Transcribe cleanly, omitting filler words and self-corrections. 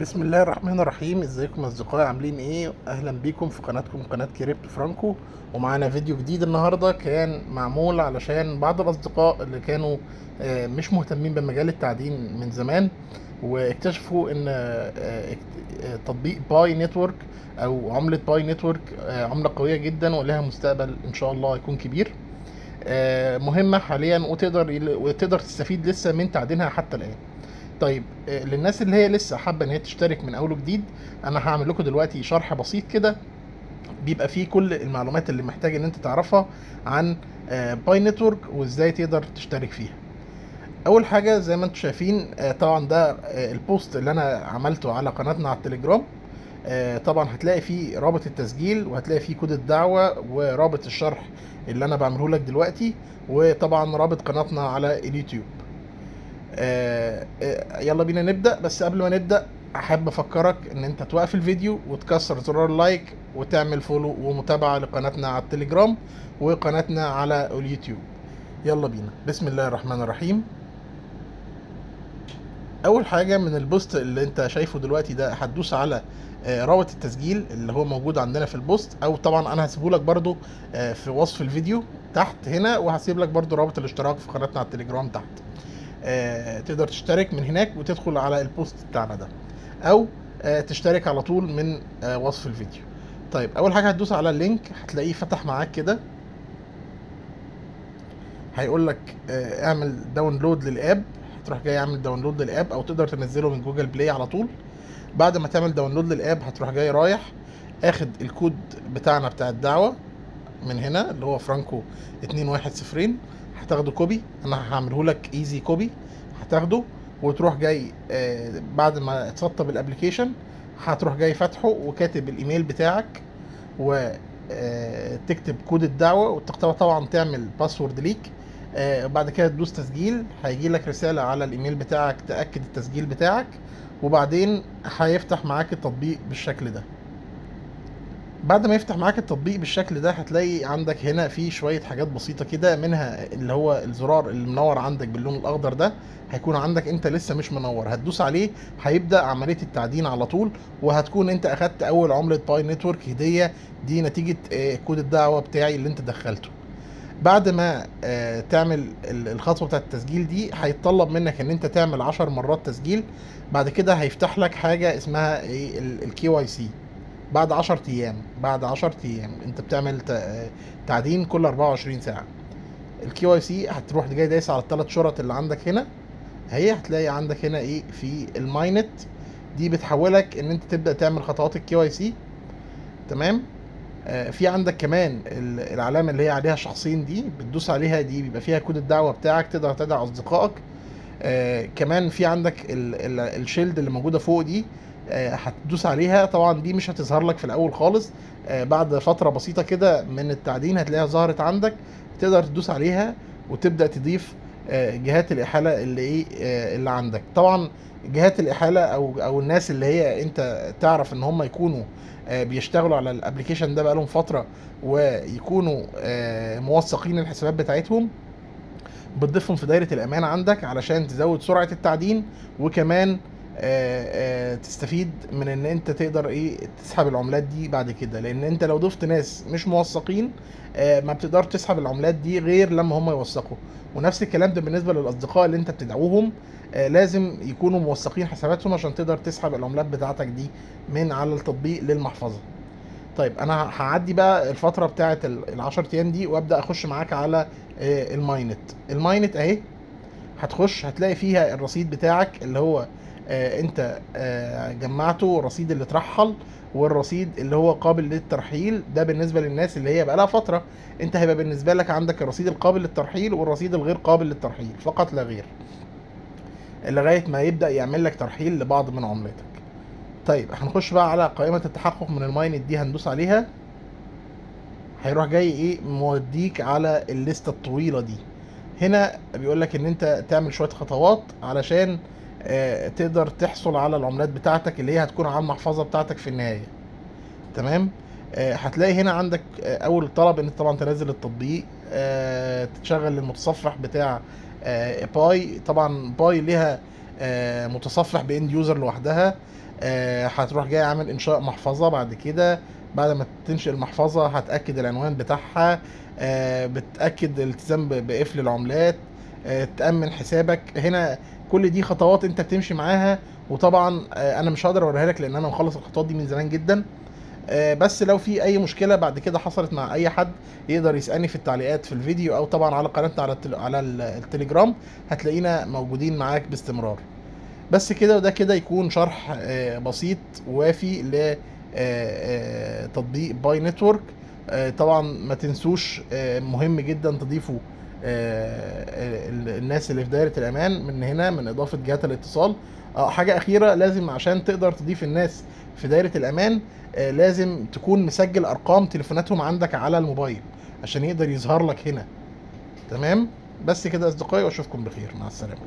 بسم الله الرحمن الرحيم. ازيكم اصدقائي؟ عاملين ايه؟ اهلا بيكم في قناتكم قناة كريبتو فرانكو. ومعانا فيديو جديد النهاردة كان معمول علشان بعض الاصدقاء اللي كانوا مش مهتمين بمجال التعدين من زمان، واكتشفوا ان تطبيق باي نتورك او عملة باي نتورك عملة قوية جدا ولها مستقبل ان شاء الله يكون كبير، مهمة حاليا، وتقدر تستفيد لسه من تعدينها حتى الآن. طيب، للناس اللي هي لسه حابه ان هي تشترك من اول وجديد، انا هعمل لكم دلوقتي شرح بسيط كده بيبقى فيه كل المعلومات اللي محتاج ان انت تعرفها عن باي نتورك وازاي تقدر تشترك فيها. اول حاجه زي ما انتم شايفين، طبعا ده البوست اللي انا عملته على قناتنا على التليجرام. طبعا هتلاقي فيه رابط التسجيل، وهتلاقي فيه كود الدعوه ورابط الشرح اللي انا بعمله لك دلوقتي، وطبعا رابط قناتنا على اليوتيوب. يلا بينا نبدأ. بس قبل ما نبدأ احب افكرك ان انت توقف الفيديو وتكسر زرار اللايك وتعمل فولو ومتابعة لقناتنا على التليجرام وقناتنا على اليوتيوب. يلا بينا، بسم الله الرحمن الرحيم. اول حاجة من البوست اللي انت شايفه دلوقتي ده، هتدوس على رابط التسجيل اللي هو موجود عندنا في البوست، او طبعا انا هسيبه لك برضو في وصف الفيديو تحت هنا، وهسيب لك برضو رابط الاشتراك في قناتنا على التليجرام تحت. تقدر تشترك من هناك وتدخل على البوست بتاعنا ده، او تشترك على طول من وصف الفيديو. طيب، اول حاجه هتدوس على اللينك، هتلاقيه فتح معاك كده، هيقول لك اعمل داونلود للاب. هتروح جاي اعمل داونلود للاب، او تقدر تنزله من جوجل بلاي على طول. بعد ما تعمل داونلود للاب هتروح جاي رايح اخد الكود بتاعنا بتاع الدعوه من هنا اللي هو فرانكو 210. هتاخده كوبي، انا هعمله لك ايزي كوبي. هتاخده وتروح جاي بعد ما تسطب الابليكيشن هتروح جاي فاتحه وكاتب الايميل بتاعك، وتكتب كود الدعوه، وتختار طبعا تعمل باسورد ليك. بعد كده تدوس تسجيل، هيجي لك رساله على الايميل بتاعك تاكد التسجيل بتاعك، وبعدين هيفتح معاك التطبيق بالشكل ده. بعد ما يفتح معاك التطبيق بالشكل ده هتلاقي عندك هنا في شوية حاجات بسيطة كده، منها اللي هو الزرار اللي منور عندك باللون الأخضر ده، هيكون عندك انت لسه مش منور، هتدوس عليه هيبدأ عملية التعدين على طول، وهتكون انت اخدت اول عملة باي نتورك هدية. دي نتيجة كود الدعوة بتاعي اللي انت دخلته. بعد ما تعمل الخطوة بتاعت التسجيل دي، هيتطلب منك ان انت تعمل 10 مرات تسجيل. بعد كده هيفتح لك حاجة اسمها الكي واي سي. بعد 10 ايام، انت بتعمل تعدين كل 24 ساعه. الكي واي سي هتروح جاي دايس على الثلاث شرط اللي عندك هنا، هي هتلاقي عندك هنا ايه في الماينت. دي بتحولك ان انت تبدا تعمل خطوات الكي واي سي. تمام. في عندك كمان العلامه اللي هي عليها شخصين، دي بتدوس عليها، دي بيبقى فيها كود الدعوه بتاعك، تقدر تدعو اصدقائك. كمان في عندك الشيلد اللي موجوده فوق دي، هتدوس عليها. طبعا دي مش هتظهر لك في الاول خالص، بعد فتره بسيطه كده من التعدين هتلاقيها ظهرت عندك، تقدر تدوس عليها وتبدا تضيف جهات الاحاله اللي ايه اللي عندك. طبعا جهات الاحاله او الناس اللي هي انت تعرف ان هم يكونوا بيشتغلوا على الابليكيشن ده بقالهم فتره، ويكونوا موثقين الحسابات بتاعتهم، بتضيفهم في دايره الامان عندك علشان تزود سرعه التعدين، وكمان تستفيد من ان انت تقدر ايه تسحب العملات دي بعد كده. لان انت لو ضفت ناس مش موثقين ما بتقدر تسحب العملات دي غير لما هم يوثقوا. ونفس الكلام ده بالنسبه للاصدقاء اللي انت بتدعوهم، لازم يكونوا موثقين حساباتهم عشان تقدر تسحب العملات بتاعتك دي من على التطبيق للمحفظه. طيب، انا هعدي بقى الفتره بتاعه ال10 ايام دي وابدا اخش معاك على الماينت اهي. هتخش هتلاقي فيها الرصيد بتاعك اللي هو انت جمعته، الرصيد اللي اترحل والرصيد اللي هو قابل للترحيل. ده بالنسبه للناس اللي هي بقالها فتره. انت هيبقى بالنسبه لك عندك الرصيد القابل للترحيل والرصيد الغير قابل للترحيل فقط لا غير، لغايه ما يبدا يعمل لك ترحيل لبعض من عملاتك. طيب، هنخش بقى على قائمه التحقق من الماينت دي، هندوس عليها، هيروح جاي ايه موديك على الليسته الطويله دي. هنا بيقول لك ان انت تعمل شويه خطوات علشان تقدر تحصل على العملات بتاعتك اللي هي هتكون على المحفظه بتاعتك في النهايه. تمام. هتلاقي هنا عندك اول طلب ان انت طبعا تنزل التطبيق، تشغل المتصفح بتاع باي. طبعا باي ليها متصفح باند يوزر لوحدها، هتروح جاي عامل انشاء محفظه. بعد كده بعد ما تنشئ المحفظه هتاكد العنوان بتاعها، بتاكد الالتزام بقفل العملات، تامن حسابك هنا. كل دي خطوات انت بتمشي معاها، وطبعا انا مش هقدر اوريها لك لان انا مخلص الخطوات دي من زمان جدا. بس لو في اي مشكله بعد كده حصلت مع اي حد يقدر يسالني في التعليقات في الفيديو، او طبعا على قناتنا على التليجرام، هتلاقينا موجودين معاك باستمرار. بس كده، وده كده يكون شرح بسيط ووافي لتطبيق باي نتورك. طبعا ما تنسوش، مهم جدا تضيفوا الناس اللي في دايرة الأمان من هنا، من إضافة جهات الاتصال. حاجة أخيرة، لازم عشان تقدر تضيف الناس في دايرة الأمان لازم تكون مسجل أرقام تليفوناتهم عندك على الموبايل عشان يقدر يظهر لك هنا. تمام؟ بس كده أصدقائي، وأشوفكم بخير. مع السلامة.